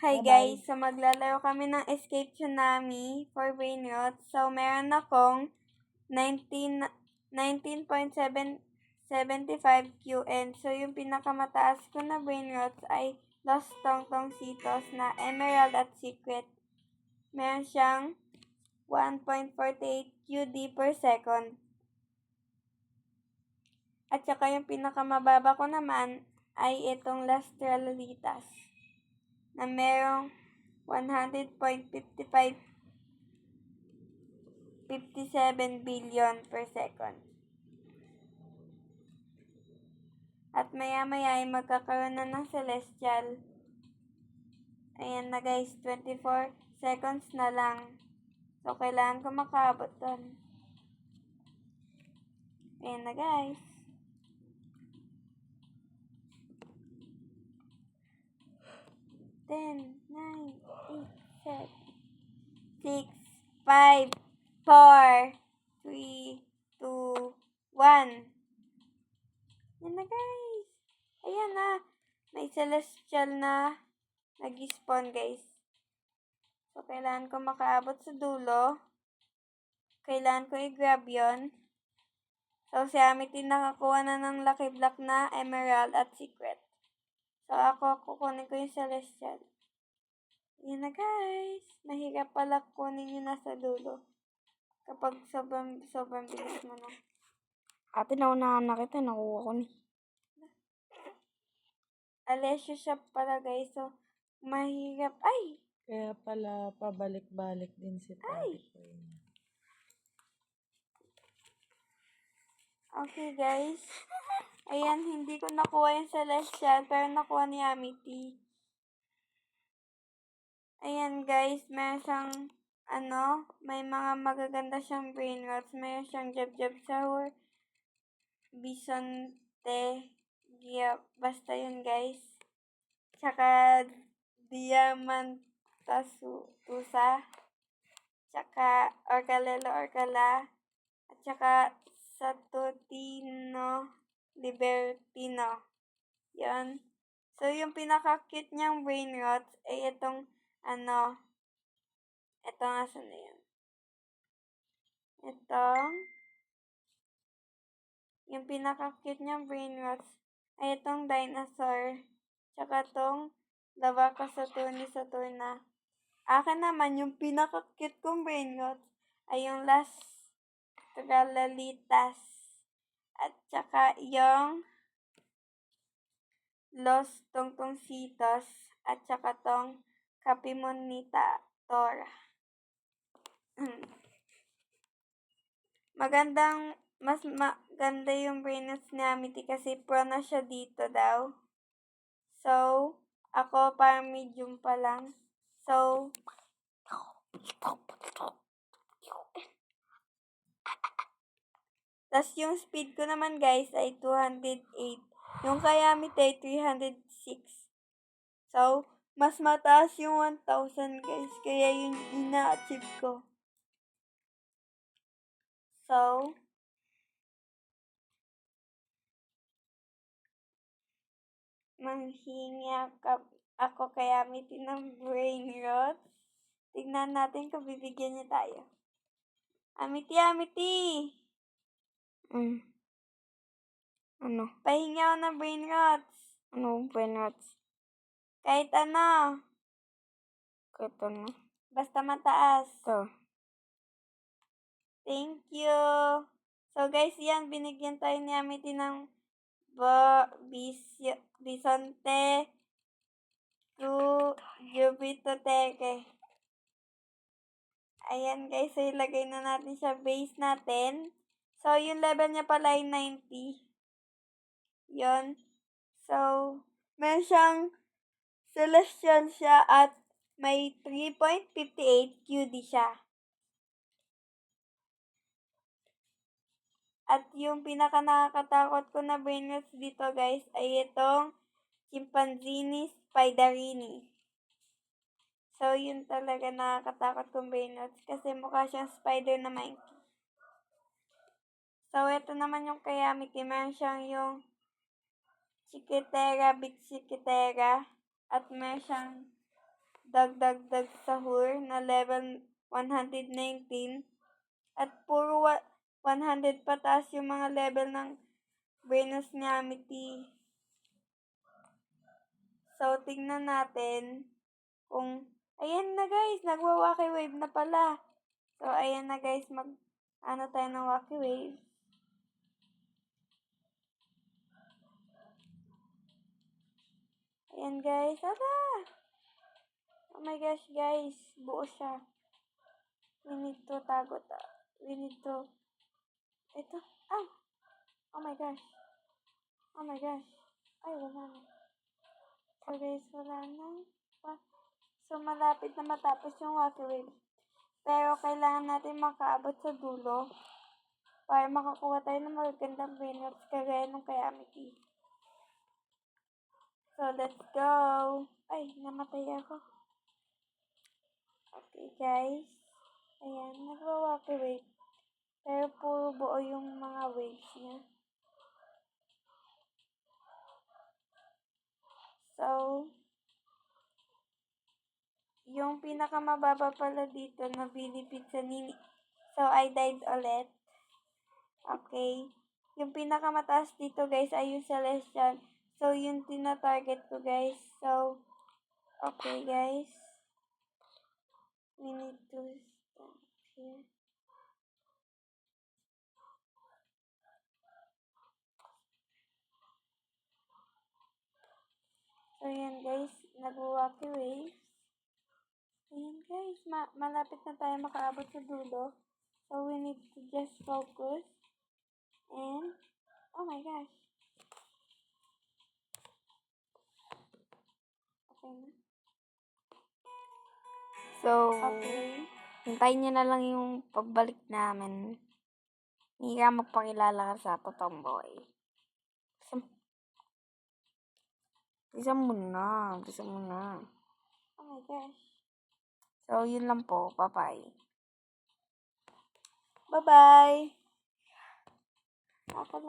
Hi Bye-bye. guys! So maglalaro kami ng Escape Tsunami for Brain Rot. So meron akong 19.75 QN. So yung pinakamataas ko na Brain Rots ay Los Tongtong Citos na Emerald at Secret. Meron siyang 1.48 QD per second. At saka yung pinakamababa ko naman ay itong Las Tralalitas na merong 100.57 billion per second. At maya-maya ay magkakaroon na ng celestial. Ayan na guys, 24 seconds na lang. So, kailangan ko makaabot doon. Ayan na guys. Ten, 9, 8, 7, 6, 5, 4, 3, 2, 1. Ayan na guys. Ayan na. May celestial na nag-spawn guys. So, kailangan ko makaabot sa dulo. Kailangan ko i-grab yon. So, si Amity nakakuha na ng Lucky Block na Emerald at Secret. So, ako kukunin ko yung Celestial. Yun na guys. Mahirap pala kunin yung nasa dulo. Kapag sobrang bilis mo na. Ate, naunahan na kita. Nakuha ko ni. Alessio siya pala guys. So, mahirap. Ay! Kaya pala pabalik-balik din si Tari ko yun. Okay guys. Ayan, hindi ko nakuha yung Celestial, pero nakuha ni Amity. Ayan guys, meron siyang, may mga magaganda siyang brain rots. Meron siyang jab-jab sahur, bisonte, basta yun guys. Tsaka, diamantasusa, tsaka orcala, at tsaka satutino libertino. Yan. So, yung pinaka-cute niyang brain rots ay itong, asan na yan? Yung pinaka-cute niyang brain rots ay itong dinosaur, tsaka itong Lavaca Saturna. Akin naman, yung pinaka-cute kong brain rots ay yung Las Tralalitas, at tsaka yung Los Tongtongcitos, at saka tong Capimonita Tora. Mas maganda yung brainless ni Amity kasi pro na siya dito daw. So, ako parang medium pa lang. So, tas yung speed ko naman guys ay 208. Yung kay Amity ay 306. So, mas mataas yung 1,000 guys. Kaya yun ina-achieve ko. So, manghingi ako kay Amity ng brain rot. Tignan natin kung bibigyan niya tayo. Amity! Ano? Pahingi ako ng brain rots. Ano brain rots? Kahit ano. Kahit ano? Basta mataas. Ito. Thank you. So guys, yan. Binigyan tayo ni Amity ng bisonte to Jupiter Teke. Ayan guys, so ilagay na natin sa base natin. So, yung level niya pala ay 90. Yun. So, meron siyang celestial siya at may 3.58 QD siya. At yung pinaka nakakatakot ko na brainless dito guys ay itong Chimpanzini Spiderini. So, yun talaga nakakatakot kong brainless kasi mukha siyang spider na monkey. So, ito naman yung kay Amity. Meron siyang yung Chiquitera, Big Chiquitera. At meron siyang dagdag sahur na level 119 at puro 100 pataas yung mga level ng Venus ni Amity. So, tingnan natin kung, ayan na guys, nagwa-wacky wave na pala. So, ayan na guys, tayo ng wacky wave. Ayan guys, ala! Oh my gosh guys, buo siya. We need to ito, oh my gosh. Ay, wala na. So guys, wala na. So, malapit na matapos yung wacky wave. Pero, kailangan natin makaabot sa dulo para makakuha tayo ng magagandang winners kagaya nung kay Amity. So, let's go! Ay, namatay ako. Okay, guys. Ayan, nagwa-wacky wave. Pero, puro buo yung mga waves niya. So, yung pinakamababa pala dito na benefit sa Nini. So, I died ulit. Okay. Yung pinakamataas dito, guys, ay yung Celestial. So, yung tina-target ko, guys. So, okay, guys. We need to stop here. So, yan, guys. Nag-wacky waves. Ayan, guys. Malapit na tayo makaabot sa dulo. So, we need to just focus. And, oh my gosh. Okay na. So, okay. Hintayin nyo na lang yung pagbalik namin. Hindi ka magpakilala ka sa totoong boy. Bisa mo na. Oh my gosh. So, yun lang po. Bye-bye. Bye-bye. Ako lang.